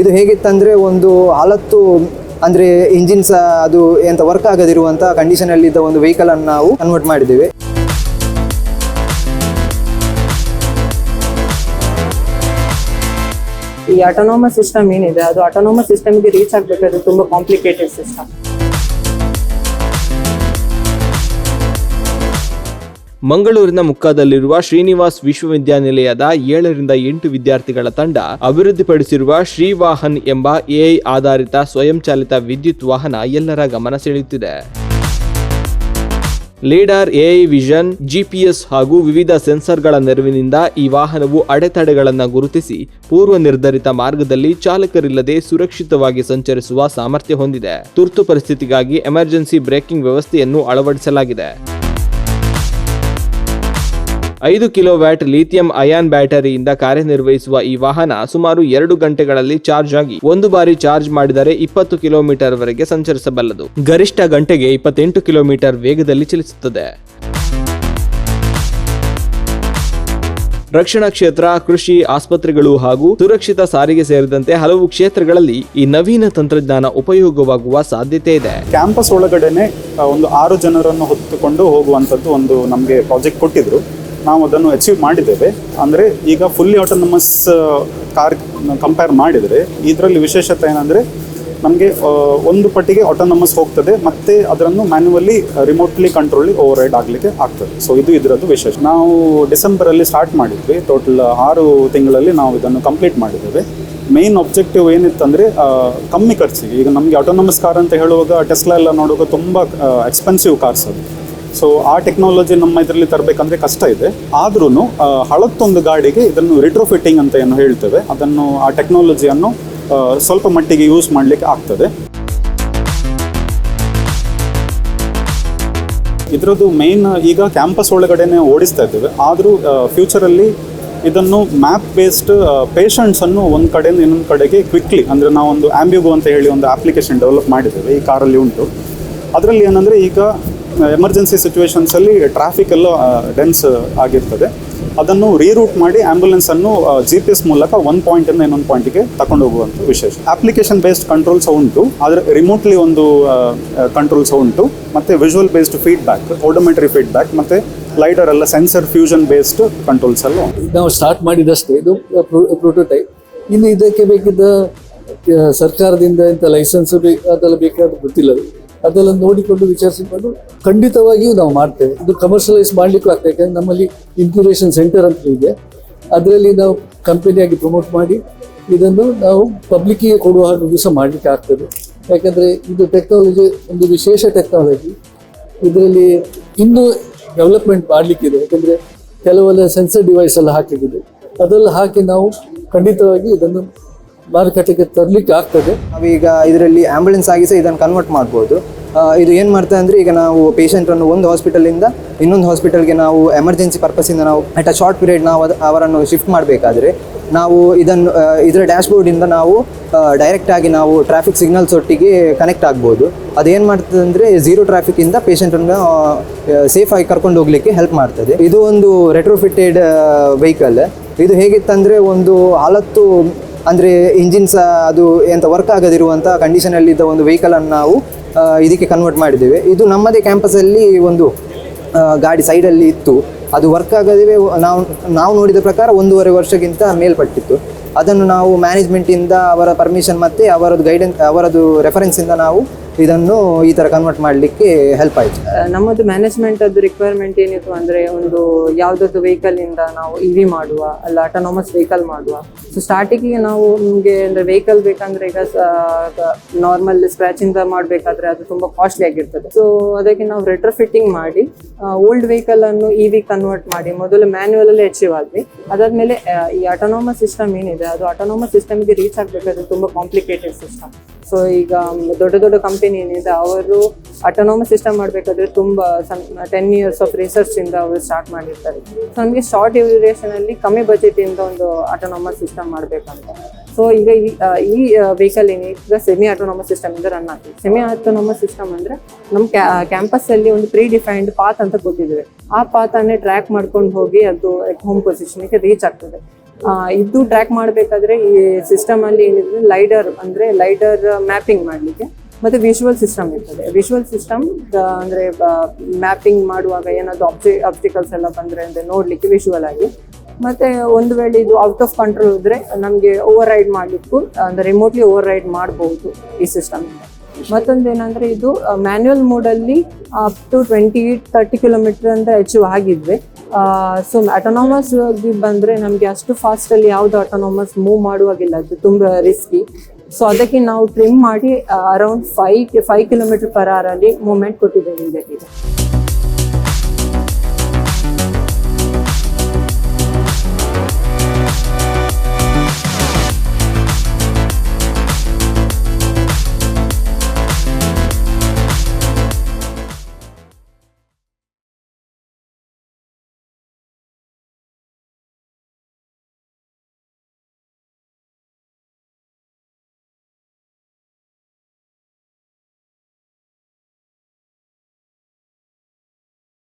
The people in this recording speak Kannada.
ಇದು ಹೇಗಿತ್ತಂದರೆ ಒಂದು 40 ಅಂದರೆ ಇಂಜಿನ್ ಸಹ ಅದು ಎಂತ ವರ್ಕ್ ಆಗದಿರುವಂಥ ಕಂಡೀಷನಲ್ಲಿದ್ದ ಒಂದು ವೆಹಿಕಲನ್ನು ನಾವು ಕನ್ವರ್ಟ್ ಮಾಡಿದ್ದೇವೆ. ಈ ಆಟೋನೋಮಸ್ ಸಿಸ್ಟಮ್ ಏನಿದೆ ಅದು ಆಟೋನೋಮಸ್ ಸಿಸ್ಟಮ್ಗೆ ರೀಚ್ ಆಗಬೇಕಾದ್ರೆ ತುಂಬ ಕಾಂಪ್ಲಿಕೇಟೆಡ್ ಸಿಸ್ಟಮ್. ಮಂಗಳೂರಿನ ಮುಕ್ಕಾದಲ್ಲಿರುವ ಶ್ರೀನಿವಾಸ್ ವಿಶ್ವವಿದ್ಯಾನಿಲಯದ 7ರಿಂದ 8 ವಿದ್ಯಾರ್ಥಿಗಳ ತಂಡ ಅಭಿವೃದ್ಧಿಪಡಿಸಿರುವ ಶ್ರೀವಾಹನ್ ಎಂಬ ಎಐ ಆಧಾರಿತ ಸ್ವಯಂಚಾಲಿತ ವಿದ್ಯುತ್ ವಾಹನ ಎಲ್ಲರ ಗಮನ ಸೆಳೆಯುತ್ತಿದೆ. ಲೀಡರ್, ಎಐ ವಿಷನ್, ಜಿಪಿಎಸ್ ಹಾಗೂ ವಿವಿಧ ಸೆನ್ಸರ್ಗಳ ನೆರವಿನಿಂದ ಈ ವಾಹನವು ಅಡೆತಡೆಗಳನ್ನು ಗುರುತಿಸಿ ಪೂರ್ವ ನಿರ್ಧರಿತ ಮಾರ್ಗದಲ್ಲಿ ಚಾಲಕರಿಲ್ಲದೆ ಸುರಕ್ಷಿತವಾಗಿ ಸಂಚರಿಸುವ ಸಾಮರ್ಥ್ಯ ಹೊಂದಿದೆ. ತುರ್ತು ಪರಿಸ್ಥಿತಿಗಾಗಿ ಎಮರ್ಜೆನ್ಸಿ ಬ್ರೇಕಿಂಗ್ ವ್ಯವಸ್ಥೆಯನ್ನು ಅಳವಡಿಸಲಾಗಿದೆ. 5 ಕಿಲೋವ್ಯಾಟ್ ಲಿಥಿಯಂ ಅಯಾನ್ ಬ್ಯಾಟರಿಯಿಂದ ಕಾರ್ಯನಿರ್ವಹಿಸುವ ಈ ವಾಹನ ಸುಮಾರು 2 ಗಂಟೆಗಳಲ್ಲಿ ಚಾರ್ಜ್ ಆಗಿ ಒಂದು ಬಾರಿ ಚಾರ್ಜ್ ಮಾಡಿದರೆ 20 ಕಿಲೋಮೀಟರ್ ವರೆಗೆ ಸಂಚರಿಸಬಲ್ಲದು. ಗರಿಷ್ಠ ಗಂಟೆಗೆ 28 ಕಿಲೋಮೀಟರ್ ವೇಗದಲ್ಲಿ ಚಲಿಸುತ್ತದೆ. ರಕ್ಷಣಾ ಕ್ಷೇತ್ರ, ಕೃಷಿ, ಆಸ್ಪತ್ರೆಗಳು ಹಾಗೂ ಸುರಕ್ಷಿತ ಸಾರಿಗೆ ಸೇರಿದಂತೆ ಹಲವು ಕ್ಷೇತ್ರಗಳಲ್ಲಿ ಈ ನವೀನ ತಂತ್ರಜ್ಞಾನ ಉಪಯೋಗವಾಗುವ ಸಾಧ್ಯತೆ ಇದೆ. ಕ್ಯಾಂಪಸ್ ಒಳಗಡೆನೆ ಒಂದು 6 ಜನರನ್ನು ಹೊತ್ತುಕೊಂಡು ಹೋಗುವಂಥದ್ದು ಒಂದು ನಮಗೆ ಪ್ರಾಜೆಕ್ಟ್ ಕೊಟ್ಟಿದ್ರು. ನಾವು ಅದನ್ನು ಅಚೀವ್ ಮಾಡಿದ್ದೇವೆ. ಅಂದರೆ ಈಗ ಫುಲ್ಲಿ ಆಟೋನಮಸ್ ಕಾರ್ ಕಂಪೇರ್ ಮಾಡಿದರೆ ಇದರಲ್ಲಿ ವಿಶೇಷತೆ ಏನಂದರೆ ನಮಗೆ ಒಂದು ಪಟ್ಟಿಗೆ ಆಟೋನಮಸ್ ಹೋಗ್ತದೆ ಮತ್ತು ಅದನ್ನು ಮ್ಯಾನ್ಯುವಲಿ ರಿಮೋಟ್ಲಿ ಕಂಟ್ರೋಲಿ ಓವರ್ ರೈಡ್ ಆಗಲಿಕ್ಕೆ ಆಗ್ತದೆ. ಸೊ ಇದು ಇದರದ್ದು ವಿಶೇಷ. ನಾವು ಡಿಸೆಂಬರಲ್ಲಿ ಸ್ಟಾರ್ಟ್ ಮಾಡಿದ್ವಿ. ಟೋಟಲ್ 6 ತಿಂಗಳಲ್ಲಿ ನಾವು ಇದನ್ನು ಕಂಪ್ಲೀಟ್ ಮಾಡಿದ್ದೇವೆ. ಮೇನ್ ಆಬ್ಜೆಕ್ಟಿವ್ ಏನಿತ್ತಂದರೆ ಕಮ್ಮಿ ಖರ್ಚಿಗೆ. ಈಗ ನಮಗೆ ಆಟೋನಮಸ್ ಕಾರ್ ಅಂತ ಹೇಳುವಾಗ ಟೆಸ್ಲಾ ಎಲ್ಲ ನೋಡುವಾಗ ತುಂಬ ಎಕ್ಸ್ಪೆನ್ಸಿವ್ ಕಾರ್ಸ್ ಅದು. ಸೊ ಆ ಟೆಕ್ನಾಲಜಿ ನಮ್ಮ ಇದರಲ್ಲಿ ತರಬೇಕಂದ್ರೆ ಕಷ್ಟ ಇದೆ. ಆದ್ರೂ ಹಳತ್ತೊಂದು ಗಾಡಿಗೆ ಇದನ್ನು ರಿಟ್ರೋಫಿಟ್ಟಿಂಗ್ ಅಂತ ಏನು ಹೇಳ್ತೇವೆ, ಅದನ್ನು ಆ ಟೆಕ್ನಾಲಜಿಯನ್ನು ಸ್ವಲ್ಪ ಮಟ್ಟಿಗೆ ಯೂಸ್ ಮಾಡಲಿಕ್ಕೆ ಆಗ್ತದೆ. ಇದರದ್ದು ಮೇನ್ ಈಗ ಕ್ಯಾಂಪಸ್ ಒಳಗಡೆನೆ ಓಡಿಸ್ತಾ ಇದ್ದೇವೆ. ಆದರೂ ಫ್ಯೂಚರಲ್ಲಿ ಇದನ್ನು ಮ್ಯಾಪ್ ಬೇಸ್ಡ್ ಪೇಷಂಟ್ಸನ್ನು ಒಂದು ಕಡೆಯಿಂದ ಇನ್ನೊಂದು ಕಡೆಗೆ ಕ್ವಿಕ್ಲಿ, ಅಂದರೆ ನಾವೊಂದು ಆಂಬ್ಯುಗೋ ಅಂತ ಹೇಳಿ ಒಂದು ಅಪ್ಲಿಕೇಶನ್ ಡೆವಲಪ್ ಮಾಡಿದ್ದೇವೆ, ಈ ಕಾರಲ್ಲಿ ಉಂಟು. ಅದರಲ್ಲಿ ಏನಂದರೆ ಈಗ ಎಮರ್ಜೆನ್ಸಿ ಸಿಚುವೇಶನ್ಸಲ್ಲಿ ಟ್ರಾಫಿಕ್ ಎಲ್ಲ ಡೆನ್ಸ್ ಆಗಿರ್ತದೆ, ಅದನ್ನು ರೀರೂಟ್ ಮಾಡಿ ಆ್ಯಂಬುಲೆನ್ಸನ್ನು GPS ಮೂಲಕ ಒಂದು ಪಾಯಿಂಟಿಂದ ಇನ್ನೊಂದು ಪಾಯಿಂಟಿಗೆ ತಗೊಂಡು ಹೋಗುವಂಥ ವಿಶೇಷ. ಅಪ್ಲಿಕೇಶನ್ ಬೇಸ್ಡ್ ಕಂಟ್ರೋಲ್ಸ್ ಉಂಟು, ಆದರೆ ರಿಮೋಟ್ಲಿ ಒಂದು ಕಂಟ್ರೋಲ್ಸ್ ಉಂಟು, ಮತ್ತು ವಿಜುವಲ್ ಬೇಸ್ಡ್ ಫೀಡ್ಬ್ಯಾಕ್, ಓಡೋಮೆಟ್ರಿ ಫೀಡ್ಬ್ಯಾಕ್, ಮತ್ತು ಲೈಡರ್ ಎಲ್ಲ ಸೆನ್ಸರ್ ಫ್ಯೂಷನ್ ಬೇಸ್ಡ್ ಕಂಟ್ರೋಲ್ಸ್ ಎಲ್ಲ ನಾವು ಸ್ಟಾರ್ಟ್ ಮಾಡಿದಷ್ಟೇ. ಇದು ಪ್ರೋಟೋಟೈಪ್. ಇನ್ನು ಇದಕ್ಕೆ ಬೇಕಿದ್ದ ಸರ್ಕಾರದಿಂದ ಇಂಥ ಲೈಸೆನ್ಸ್ ಅದೆಲ್ಲ ಬೇಕಾದ ಗೊತ್ತಿಲ್ಲ. ಅದೆಲ್ಲ ನೋಡಿಕೊಂಡು ವಿಚಾರಿಸಿಕೊಂಡು ಖಂಡಿತವಾಗಿಯೂ ನಾವು ಮಾಡ್ತೇವೆ. ಇದು ಕಮರ್ಷಿಯಲೈಸ್ ಮಾಡಲಿಕ್ಕೂ ಆಗ್ತದೆ. ಯಾಕಂದರೆ ನಮ್ಮಲ್ಲಿ ಇನ್ಕ್ಯುಬೇಷನ್ ಸೆಂಟರ್ ಅಂತ ಇದೆ, ಅದರಲ್ಲಿ ನಾವು ಕಂಪನಿಯಾಗಿ ಪ್ರಮೋಟ್ ಮಾಡಿ ಇದನ್ನು ನಾವು ಪಬ್ಲಿಕ್ಕಿಗೆ ಕೊಡುವ ಹಾಗೂ ಸಹ ಮಾಡಲಿಕ್ಕೆ ಆಗ್ತದೆ. ಯಾಕಂದರೆ ಇದು ಟೆಕ್ನಾಲಜಿ ಒಂದು ವಿಶೇಷ ಟೆಕ್ನಾಲಜಿ. ಇದರಲ್ಲಿ ಇನ್ನೂ ಡೆವಲಪ್ಮೆಂಟ್ ಮಾಡಲಿಕ್ಕಿದೆ. ಯಾಕಂದರೆ ಕೆಲವೆಲ್ಲ ಸೆನ್ಸರ್ ಡಿವೈಸ್ ಎಲ್ಲ ಹಾಕಿದೆ, ಅದೆಲ್ಲ ಹಾಕಿ ನಾವು ಖಂಡಿತವಾಗಿ ಇದನ್ನು ಮಾರುಕಟ್ಟೆಗೆ ತರಲಿಕ್ಕೆ ಆಗ್ತದೆ. ನಾವೀಗ ಇದರಲ್ಲಿ ಆ್ಯಂಬುಲೆನ್ಸ್ ಆಗಿ ಸಹ ಇದನ್ನು ಕನ್ವರ್ಟ್ ಮಾಡ್ಬೋದು. ಇದು ಏನು ಮಾಡ್ತದೆ ಅಂದರೆ, ಈಗ ನಾವು ಪೇಷಂಟನ್ನು ಒಂದು ಹಾಸ್ಪಿಟಲಿಂದ ಇನ್ನೊಂದು ಹಾಸ್ಪಿಟಲ್ಗೆ ನಾವು ಎಮರ್ಜೆನ್ಸಿ ಪರ್ಪಸಿಂದ ನಾವು ಅಟ್ ಅ ಶಾರ್ಟ್ ಪೀರಿಯಡ್ ನಾವು ಅವರನ್ನು ಶಿಫ್ಟ್ ಮಾಡಬೇಕಾದ್ರೆ ನಾವು ಇದನ್ನು ಇದರ ಡ್ಯಾಶ್ಬೋರ್ಡಿಂದ ನಾವು ಡೈರೆಕ್ಟಾಗಿ ನಾವು ಟ್ರಾಫಿಕ್ ಸಿಗ್ನಲ್ಸ್ ಒಟ್ಟಿಗೆ ಕನೆಕ್ಟ್ ಆಗ್ಬೋದು. ಅದೇನು ಮಾಡ್ತದೆ ಅಂದರೆ ಝೀರೋ ಟ್ರಾಫಿಕ್ಕಿಂದ ಪೇಷಂಟನ್ನು ಸೇಫಾಗಿ ಕರ್ಕೊಂಡು ಹೋಗಲಿಕ್ಕೆ ಹೆಲ್ಪ್ ಮಾಡ್ತದೆ. ಇದು ಒಂದು ರೆಟ್ರೋಫಿಟೆಡ್ ವೆಹಿಕಲ್. ಇದು ಹೇಗಿತ್ತಂದರೆ ಒಂದು 40 ಅಂದರೆ ಇಂಜಿನ್ ಸಹ ಅದು ಎಂತ ವರ್ಕ್ ಆಗದಿರುವಂಥ ಕಂಡೀಷನಲ್ಲಿದ್ದ ಒಂದು ವೆಹಿಕಲನ್ನು ನಾವು ಇದಕ್ಕೆ ಕನ್ವರ್ಟ್ ಮಾಡಿದ್ದೇವೆ. ಇದು ನಮ್ಮದೇ ಕ್ಯಾಂಪಸಲ್ಲಿ ಒಂದು ಗಾಡಿ ಸೈಡಲ್ಲಿ ಇತ್ತು, ಅದು ವರ್ಕ್ ಆಗದೇ ನಾವು ನೋಡಿದ ಪ್ರಕಾರ 1.5 ವರ್ಷಕ್ಕಿಂತ ಮೇಲ್ಪಟ್ಟಿತ್ತು. ಅದನ್ನು ನಾವು ಮ್ಯಾನೇಜ್ಮೆಂಟಿಂದ ಅವರ ಪರ್ಮಿಷನ್ ಮತ್ತು ಅವರದ್ದು ಗೈಡೆನ್ಸ್, ಅವರದ್ದು ರೆಫರೆನ್ಸಿಂದ ನಾವು ಇದನ್ನು ಈ ಥರ ಕನ್ವರ್ಟ್ ಮಾಡಲಿಕ್ಕೆ ಹೆಲ್ಪ್ ಆಯಿತು. ನಮ್ಮದು ಮ್ಯಾನೇಜ್ಮೆಂಟ್ ಅದು ರಿಕ್ವೈರ್ಮೆಂಟ್ ಏನಿತ್ತು ಅಂದರೆ, ಒಂದು ಯಾವುದಾದ್ರು ವೆಹಿಕಲಿಂದ ನಾವು EV ಮಾಡುವ, ಅಲ್ಲ ಆಟೋನಮಸ್ ವೆಹಿಕಲ್ ಮಾಡುವ. ಸೊ ಸ್ಟಾರ್ಟಿಂಗಿಗೆ ನಾವು ನಿಮಗೆ ಅಂದರೆ ವೆಹಿಕಲ್ ಬೇಕಂದರೆ ಈಗ ನಾರ್ಮಲ್ ಸ್ಕ್ರ್ಯಾಚಿಂದ ಮಾಡಬೇಕಾದ್ರೆ ಅದು ತುಂಬ ಕಾಸ್ಟ್ಲಿ ಆಗಿರ್ತದೆ. ಸೊ ಅದಕ್ಕೆ ನಾವು ರೆಟ್ರೋಫಿಟ್ಟಿಂಗ್ ಮಾಡಿ ಓಲ್ಡ್ ವೆಹಿಕಲನ್ನು EV ಕನ್ವರ್ಟ್ ಮಾಡಿ ಮೊದಲು ಮ್ಯಾನ್ಯುವಲಲ್ಲಿ ಅಚೀವ್ ಆದ್ವಿ. ಅದಾದಮೇಲೆ ಈ ಆಟೋನಮಸ್ ಸಿಸ್ಟಮ್ ಏನಿದೆ ಅದು ಆಟೋನಮಸ್ ಸಿಸ್ಟಮ್ಗೆ ರೀಚ್ ಆಗಬೇಕಾದ್ರೆ ತುಂಬ ಕಾಂಪ್ಲಿಕೇಟೆಡ್ ಸಿಸ್ಟಮ್. ಸೊ ಈಗ ದೊಡ್ಡ ದೊಡ್ಡ ಕಂಪನಿ ಏನಿದೆ ಅವರು ಆಟೋನಮಸ್ ಸಿಸ್ಟಮ್ ಮಾಡಬೇಕಾದ್ರೆ ತುಂಬ 10 years ಆಫ್ ರಿಸರ್ಚಿಂದ ಅವರು ಸ್ಟಾರ್ಟ್ ಮಾಡಿರ್ತಾರೆ. ಸೊ ನಮಗೆ ಶಾರ್ಟ್ ಡ್ಯೂರೇಷನಲ್ಲಿ ಕಮ್ಮಿ ಬಜೆಟಿಂದ ಒಂದು ಆಟೋನಮಸ್ ಸಿಸ್ಟಮ್ ಮಾಡಬೇಕಂತ. ಸೊ ಈಗ ಈ ವೆಹಿಕಲ್ ಏನಿದೆ ಸೆಮಿ ಆಟೋನಮಸ್ ಸಿಸ್ಟಮ್ ಇಂದ ರನ್ ಆಗ್ತದೆ. ಸೆಮಿ ಆಟೋನಮಸ್ ಸಿಸ್ಟಮ್ ಅಂದರೆ ನಮ್ಮ ಕ್ಯಾಂಪಸ್ಸಲ್ಲಿ ಒಂದು ಪ್ರೀ ಡಿಫೈನ್ಡ್ ಪಾತ್ ಅಂತ ಕೊಟ್ಟಿದ್ದೇವೆ. ಆ ಪಾತನ್ನೇ ಟ್ರ್ಯಾಕ್ ಮಾಡ್ಕೊಂಡು ಹೋಗಿ ಅದು ಹೋಮ್ ಪೊಸಿಷನ್ಗೆ ರೀಚ್ ಆಗ್ತದೆ. ಇದು ಟ್ರ್ಯಾಕ್ ಮಾಡಬೇಕಾದ್ರೆ ಈ ಸಿಸ್ಟಮ್ ಅಲ್ಲಿ ಏನಿದೆ ಲೈಡರ್ ಮ್ಯಾಪಿಂಗ್ ಮಾಡಲಿಕ್ಕೆ ಮತ್ತೆ ವಿಜುವಲ್ ಸಿಸ್ಟಮ್ ಇರ್ತದೆ. ವಿಜುವಲ್ ಸಿಸ್ಟಮ್ ಅಂದ್ರೆ ಮ್ಯಾಪಿಂಗ್ ಮಾಡುವಾಗ ಏನಾದ್ರು ಆಬ್ಸ್ಟಿಕಲ್ಸ್ ಎಲ್ಲ ಬಂದ್ರೆ ಅಂದ್ರೆ ನೋಡ್ಲಿಕ್ಕೆ ವಿಜುವಲ್ ಆಗಿ, ಮತ್ತೆ ಒಂದು ವೇಳೆ ಇದು ಔಟ್ ಆಫ್ ಕಂಟ್ರೋಲ್ ಇದ್ರೆ ನಮಗೆ ಓವರ್ ರೈಡ್ ಮಾಡ್ಲಿಕ್ಕೂ ಅಂದ್ರೆ ರಿಮೋಟ್ಲಿ ಓವರ್ ರೈಡ್ ಮಾಡಬಹುದು ಈ ಸಿಸ್ಟಮ್ ಇಂದ. ಮತ್ತೊಂದು ಏನಂದ್ರೆ ಇದು ಮ್ಯಾನ್ಯುವಲ್ ಮೋಡ್ ಅಲ್ಲಿ ಅಪ್ ಟು 20-30 ಕಿಲೋಮೀಟರ್ ಅಂದ್ರೆ ಅಚೀವ್ ಆಗಿದ್ವಿ. ಸೊ ಆಟೋನಾಮಸ್ ಬಂದ್ರೆ ನಮಗೆ ಅಷ್ಟು ಫಾಸ್ಟ್ ಅಲ್ಲಿ ಯಾವ್ದು ಆಟೋನಾಮಸ್ ಮೂವ್ ಮಾಡುವಾಗಿಲ್ಲ, ಅದು ತುಂಬಾ ರಿಸ್ಕಿ. ಸೊ ಅದಕ್ಕೆ ನಾವು ಟ್ರಿಮ್ ಮಾಡಿ ಅರೌಂಡ್ 5 ಕಿಲೋಮೀಟರ್ ಪರ್ ಅವರ್ ಅಲ್ಲಿ ಮೂವ್ಮೆಂಟ್ ಕೊಟ್ಟಿದ್ದೇವೆ ಈಗ.